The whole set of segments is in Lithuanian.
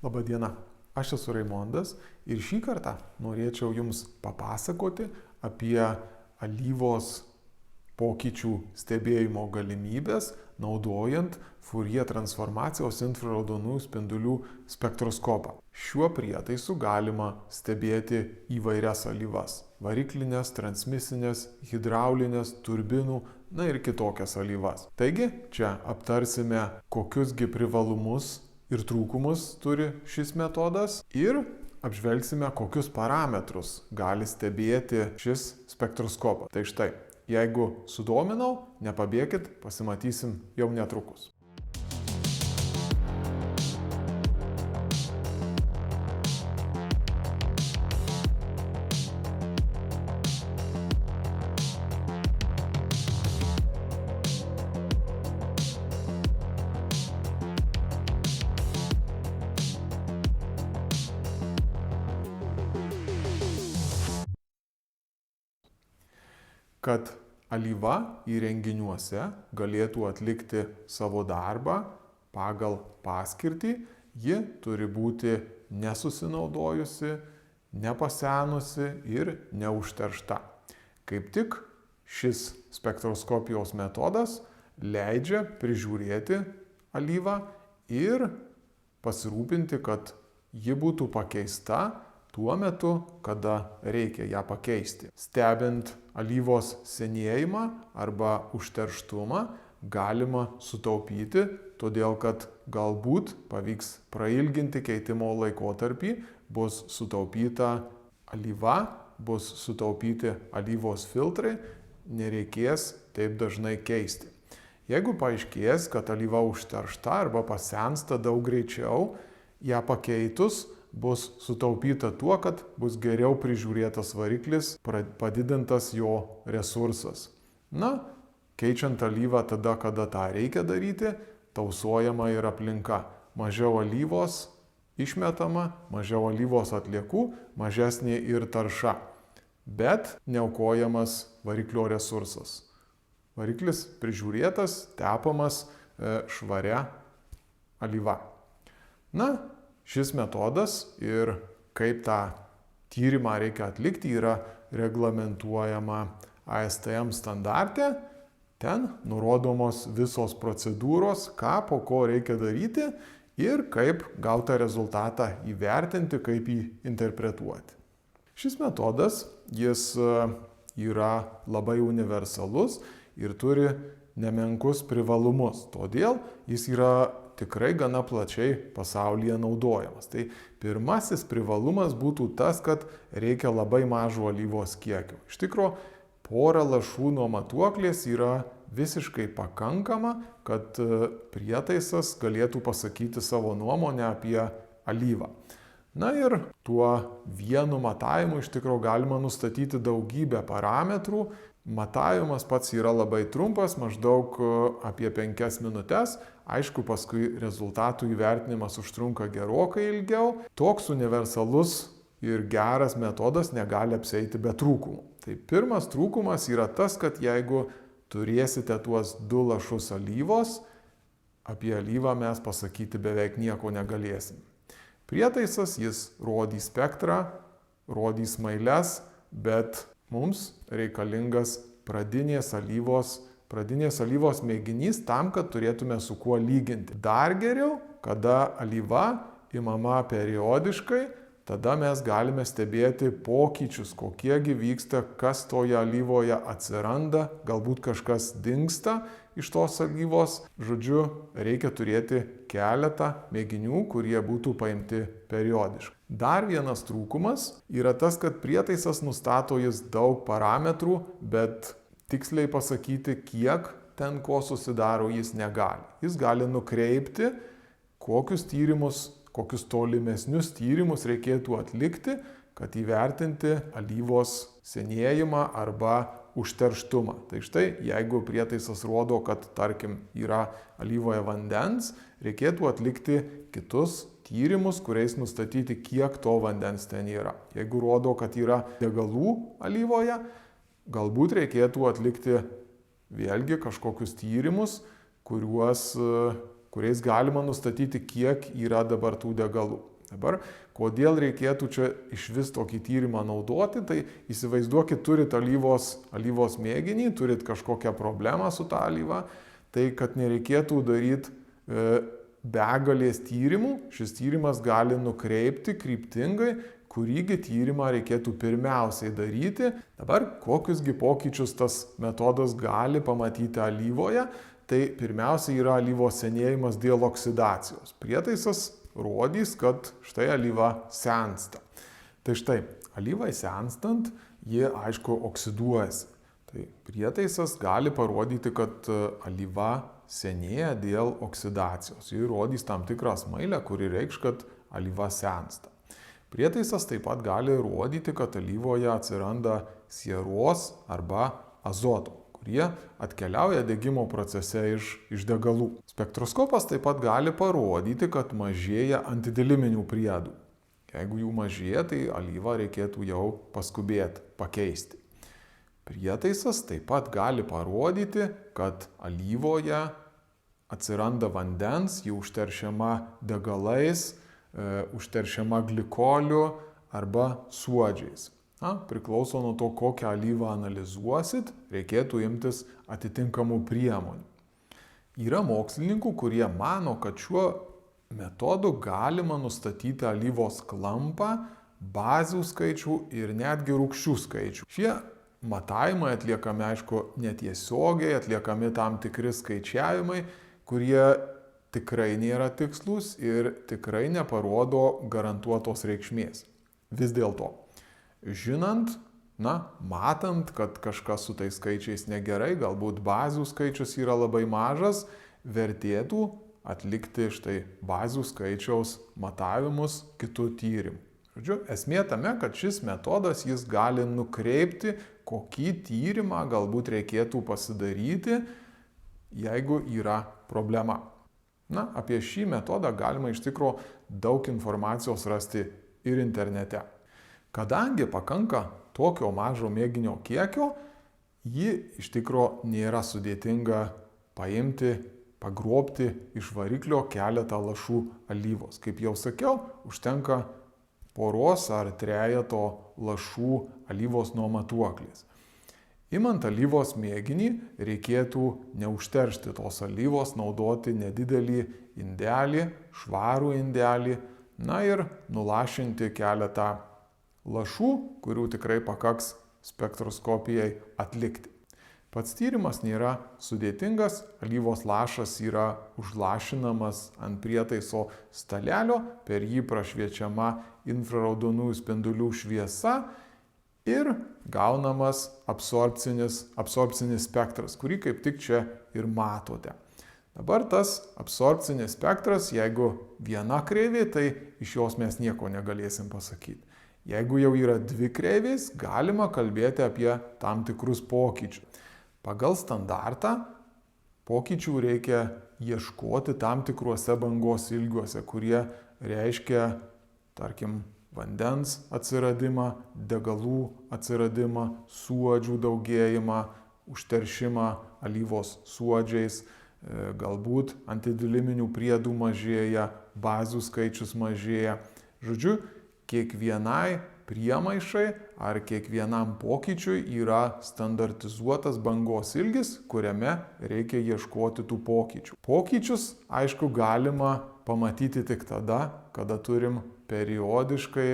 Labadiena, aš esu Raimondas ir šį kartą norėčiau Jums papasakoti apie alyvos pokyčių stebėjimo galimybės, naudojant Fourier transformacijos infraraudonųjų spindulių spektroskopą. Šiuo prietaisu galima stebėti įvairias alyvas - variklinės, transmisinės, hidraulinės, turbinų, na ir kitokias alyvas. Taigi, čia aptarsime, kokiusgi privalumus ir trūkumus turi šis metodas ir apžvelgsime, kokius parametrus gali stebėti šis spektroskopas. Tai štai, jeigu sudominau, nepabėkit, pasimatysim jau netrukus. Kad alyva įrenginiuose galėtų atlikti savo darbą pagal paskirtį, ji turi būti nesusinaudojusi, nepasenusi ir neužteršta. Kaip tik šis spektroskopijos metodas leidžia prižiūrėti alyvą ir pasirūpinti, kad ji būtų pakeista tuo metu, kada reikia ją pakeisti. Stebint alyvos senėjimą arba užterštumą galima sutaupyti, todėl kad galbūt pavyks prailginti keitimo laikotarpį, bus sutaupyta alyva, bus sutaupyti alyvos filtrai, nereikės taip dažnai keisti. Jeigu paaiškės, kad alyva užteršta arba pasensta daug greičiau, ją pakeitus bus sutaupyta tuo, kad bus geriau prižiūrėtas variklis, padidintas jo resursas. Na, keičiant alyvą tada, kada tą reikia daryti, tausojama ir aplinka. Mažiau alyvos išmetama, mažiau alyvos atliekų, mažesnė ir tarša. Bet neaukojamas variklio resursas. Variklis prižiūrėtas, tepamas švaria alyva. Na, šis metodas ir kaip tą tyrimą reikia atlikti yra reglamentuojama ASTM standarte. Ten nurodomos visos procedūros, ką po ko reikia daryti ir kaip gautą rezultatą įvertinti, kaip jį interpretuoti. Šis metodas, jis yra labai universalus ir turi nemenkus privalumus. Todėl jis yra tikrai gana plačiai pasaulyje naudojamas. Tai pirmasis privalumas būtų tas, kad reikia labai mažo alyvos kiekio. Iš tikro, pora lašų nuo matuoklės yra visiškai pakankama, kad prietaisas galėtų pasakyti savo nuomonę apie alyvą. Na ir tuo vienu matavimu iš tikro galima nustatyti daugybę parametrų. Matavimas pats yra labai trumpas, maždaug apie 5 minutes. Aišku, paskui rezultatų įvertinimas užtrunka gerokai ilgiau. Toks universalus ir geras metodas negali apsieiti be trūkumų. Tai pirmas trūkumas yra tas, kad jeigu turėsite tuos 2 lašus alyvos, apie alyvą mes pasakyti beveik nieko negalėsim. Prietaisas jis rodys spektrą, rodys smailes, bet mums reikalingas pradinės alyvos mėginys tam, kad turėtume su kuo lyginti. Dar geriau, kada alyva imama periodiškai, tada mes galime stebėti pokyčius, kokiegi vyksta, kas toje alyvoje atsiranda, galbūt kažkas dingsta iš tos alyvos. Žodžiu, reikia turėti keletą mėginių, kurie būtų paimti periodiškai. Dar vienas trūkumas yra tas, kad prietaisas nustato jis daug parametrų, bet tiksliai pasakyti, kiek ten ko susidaro, jis negali. Jis gali nukreipti, kokius tolimesnius tyrimus reikėtų atlikti, kad įvertinti alyvos senėjimą arba užterštumą. Tai štai, jeigu prietaisas rodo, kad, tarkim, yra alyvoje vandens, reikėtų atlikti kitus tyrimus, kuriais nustatyti, kiek to vandens ten yra. Jeigu rodo, kad yra degalų alyvoje, galbūt reikėtų atlikti vėlgi kažkokius tyrimus, kuriais galima nustatyti, kiek yra dabar tų degalų. Dabar, kodėl reikėtų čia iš vis tokį tyrimą naudoti, tai įsivaizduokit, turit alyvos mėginį, turit kažkokią problemą su tą alyvą, tai kad nereikėtų daryti begalės tyrimų, šis tyrimas gali nukreipti kryptingai, kurįgi tyrimą reikėtų pirmiausiai daryti. Dabar, kokiusgi pokyčius tas metodas gali pamatyti alyvoje, tai pirmiausia yra alyvos senėjimas dėl oksidacijos. Prietaisas rodys, kad štai alyva sensta. Tai štai, alyvai senstant, jie aišku oksiduojasi. Tai prietaisas gali parodyti, kad alyva senėja dėl oksidacijos. Jis rodys tam tikrą smailę, kuri reikš, kad alyva sensta. Prietaisas taip pat gali rodyti, kad alyvoje atsiranda sieros arba azoto, kurie atkeliauja degimo procese iš degalų. Spektroskopas taip pat gali parodyti, kad mažėja antidiliminių priedų. Jeigu jų mažėja, tai alyvą reikėtų jau paskubėti pakeisti. Prietaisas taip pat gali parodyti, kad alyvoje atsiranda vandens, ji užteršiama degalais, užteršiama glikoliu arba suodžiais. Priklauso nuo to, kokią alyvą analizuosit, reikėtų imtis atitinkamų priemonių. Yra mokslininkų, kurie mano, kad šiuo metodu galima nustatyti alyvos klampą, bazių skaičių ir netgi rūgščių skaičių. Šie matavimai atliekami, aišku, netiesiogiai, atliekami tam tikri skaičiavimai, kurie tikrai nėra tikslus ir tikrai neparodo garantuotos reikšmės. Vis dėlto, žinant, matant, kad kažkas su tais skaičiais negerai, galbūt bazių skaičius yra labai mažas, vertėtų atlikti štai bazių skaičiaus matavimus kitų tyrimų. Žodžiu, esmė tame, kad šis metodas jis gali nukreipti, kokį tyrimą galbūt reikėtų pasidaryti, jeigu yra problema. Apie šį metodą galima iš tikrųjų daug informacijos rasti ir internete. Kadangi pakanka tokio mažo mėginio kiekio, jį iš tikrųjų nėra sudėtinga paimti, pagrobti iš variklio keletą lašų alyvos. Kaip jau sakiau, užtenka poros ar trejeto lašų alyvos nuo matuoklės. Imant alyvos mėginį, reikėtų neužteršti tos alyvos, naudoti nedidelį indelį, švarų indelį, ir nulašinti keletą lašų, kurių tikrai pakaks spektroskopijai atlikti. Pats tyrimas nėra sudėtingas, alyvos lašas yra užlašinamas ant prietaiso stalelio, per jį prašviečiama infraraudonųjų spindulių šviesa ir gaunamas absorpcinis spektras, kurį kaip tik čia ir matote. Dabar tas absorpcinis spektras, jeigu viena kreivė, tai iš jos mes nieko negalėsim pasakyti. Jeigu jau yra dvi kreivės, galima kalbėti apie tam tikrus pokyčius. Pagal standartą pokyčių reikia ieškoti tam tikruose bangos ilgiuose, kurie reiškia, tarkim, vandens atsiradimą, degalų atsiradimą, suodžių daugėjimą, užteršimą alyvos suodžiais, galbūt antidiliminių priedų mažėja, bazių skaičius mažėja. Žodžiu, kiekvienai priemaišai ar kiekvienam pokyčiui yra standartizuotas bangos ilgis, kuriame reikia ieškoti tų pokyčių. Pokyčius, aišku, galima pamatyti tik tada, kada turim periodiškai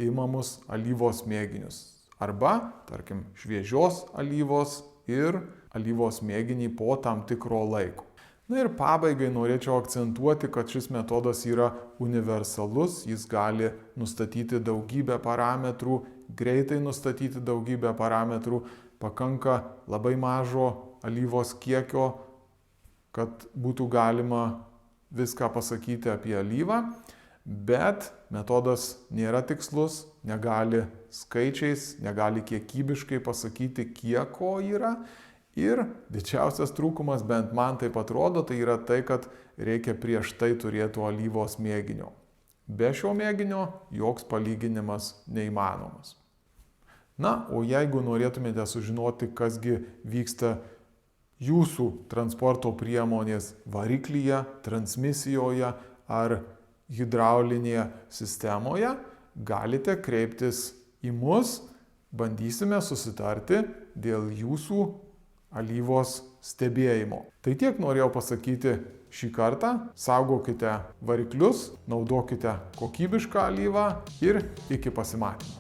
imamus alyvos mėginius. Arba, tarkim, šviežios alyvos ir alyvos mėginį po tam tikro laiko. Ir pabaigai norėčiau akcentuoti, kad šis metodas yra universalus, jis gali nustatyti daugybę parametrų, greitai nustatyti daugybę parametrų, pakanka labai mažo alyvos kiekio, kad būtų galima viską pasakyti apie alyvą, bet metodas nėra tikslus, negali skaičiais, negali kiekybiškai pasakyti, kiek ko yra. Ir didžiausias trūkumas, bent man taip atrodo, tai yra tai, kad reikia prieš tai turėti alyvos mėginio. Be šio mėginio joks palyginimas neįmanomas. O jeigu norėtumėte sužinoti, kasgi vyksta jūsų transporto priemonės variklyje, transmisijoje ar hidraulinėje sistemoje, galite kreiptis į mus, bandysime susitarti dėl jūsų alyvos stebėjimo. Tai tiek norėjau pasakyti šį kartą. Saugokite variklius, naudokite kokybišką alyvą ir iki pasimatymo.